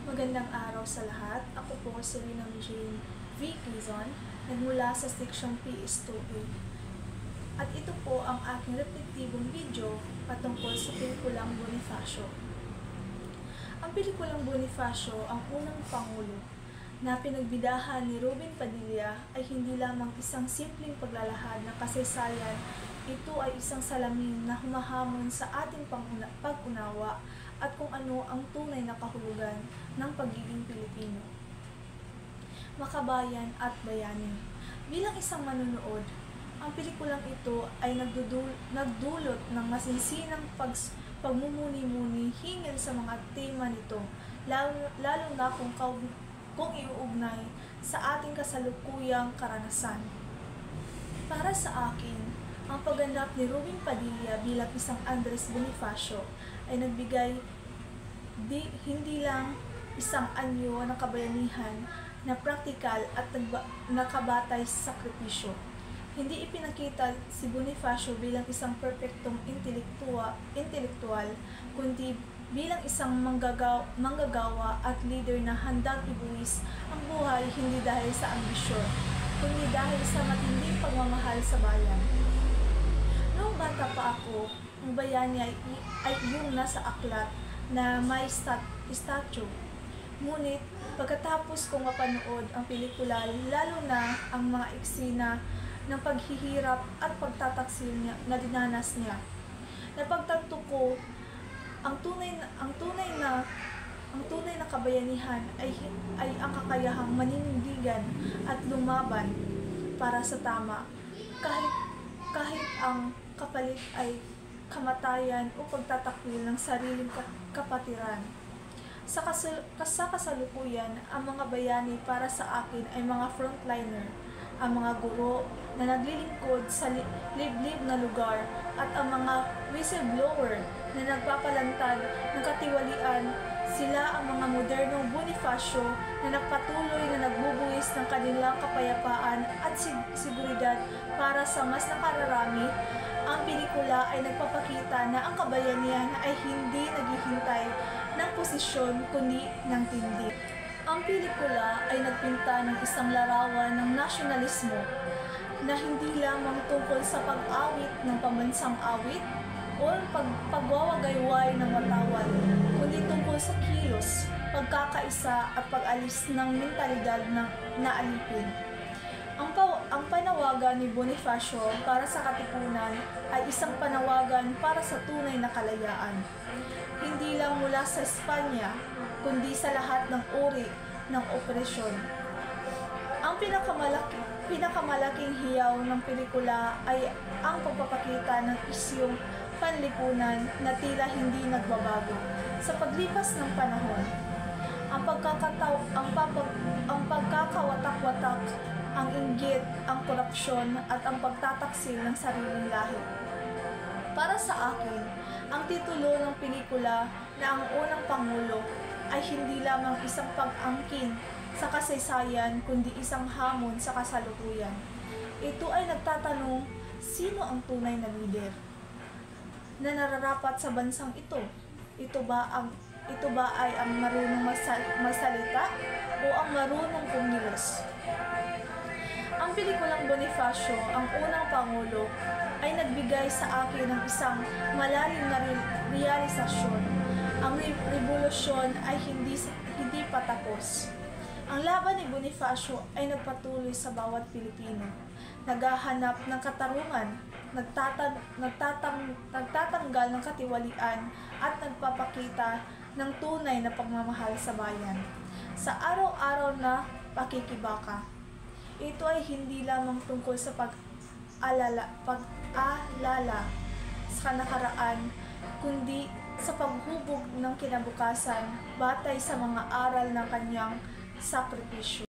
Magandang araw sa lahat. Ako po si Rina Jane V. Quizon, nagmula sa seksyong PS2A. At ito po ang aking reflektibong video patungkol sa pelikulang Bonifacio. Ang pelikulang Bonifacio, ang unang pangulo, na pinagbidahan ni Ruben Padilla ay hindi lamang isang simpleng paglalahad ng kasaysayan. Ito ay isang salamin na humahamon sa ating pag-unawa at kung ano ang tunay na kahulugan ng pagiging Pilipino, makabayan at bayani. Bilang isang manonood, ang pelikulang ito ay nagdulot ng masinsinang pagmumuni-muni hinggil sa mga tema nito, lalo na kung iuugnay sa ating kasalukuyang karanasan. Para sa akin, ang pagganap ni Ruben Padilla bilang isang Andres Bonifacio ay nagbigay hindi lang isang anyo ng kabayanihan na praktikal at nakabatay sa sakripisyo. Hindi ipinakita si Bonifacio bilang isang perpektong intelektual, kundi bilang isang manggagawa at leader na handang ibuwis ang buhay hindi dahil sa ambisyon, kundi dahil sa matinding pagmamahal sa bayan. Noong bata pa ako, ang bayani ay yung nasa aklat na may statue. Ngunit pagkatapos kong mapanood ang pelikula, lalo na ang mga eksena ng paghihirap at pagtataksil na dinanas niya, napagtanto ko ang tunay na kabayanihan ay ang kakayahang maninindigan at lumaban para sa tama, kahit ang kapalit ay kamatayan o pagtatakwil ng sariling kapatiran. Sa kasalukuyan, ang mga bayani para sa akin ay mga frontliner, ang mga guro na naglilingkod sa liblib na lugar at ang mga whistleblower na nagpapalantad ng katiwalian. Sila ang mga modernong Bonifacio na nagpatuloy na nagbubuwis ng kanilang kapayapaan at seguridad para sa mas nakararami. Ang pelikula ay nagpapakita na ang kabayanihan ay hindi naghihintay ng posisyon kundi ng tindig. Ang pelikula ay nagpinta ng isang larawan ng nasyonalismo na hindi lamang tungkol sa pag-awit ng pambansang awit o pagwawagayway ng watawan, kundi tungkol sa kilos, pagkakaisa at pag-alis ng mentalidad na alipin. Ang panawagan ni Bonifacio para sa katipunan ay isang panawagan para sa tunay na kalayaan, hindi lang mula sa Espanya, kundi sa lahat ng uri ng opresyon. Ang pinakamalaking hiyaw ng pelikula ay ang pagpapakita ng isyong panlipunan na tila hindi nagbabago sa paglipas ng panahon. Ang pagkakawatak-watak, ang inggit, ang korupsyon at ang pagtataksil ng sariling lahi. Para sa akin, ang titulo ng pelikula na ang unang pangulo ay hindi lamang isang pag-angkin sa kasaysayan kundi isang hamon sa kasalukuyan. Ito ay nagtatanong, sino ang tunay na lider na nararapat sa bansang ito? Ito ba ay ang marunong magsalita o ang marunong kumilos? Ang pelikulang Bonifacio, ang unang pangulo, ay nagbigay sa akin ng isang malalim na realisasyon. Ang revolusyon ay hindi pa tapos. Ang laban ni Bonifacio ay nagpatuloy sa bawat Pilipino, naghahanap ng katarungan, nagtatanggal ng katiwalian at nagpapakita ng tunay na pagmamahal sa bayan. Sa araw-araw na pakikibaka, ito ay hindi lamang tungkol sa pag-alala sa nakaraan, kundi sa paghubog ng kinabukasan batay sa mga aral ng kanyang sakripisyo.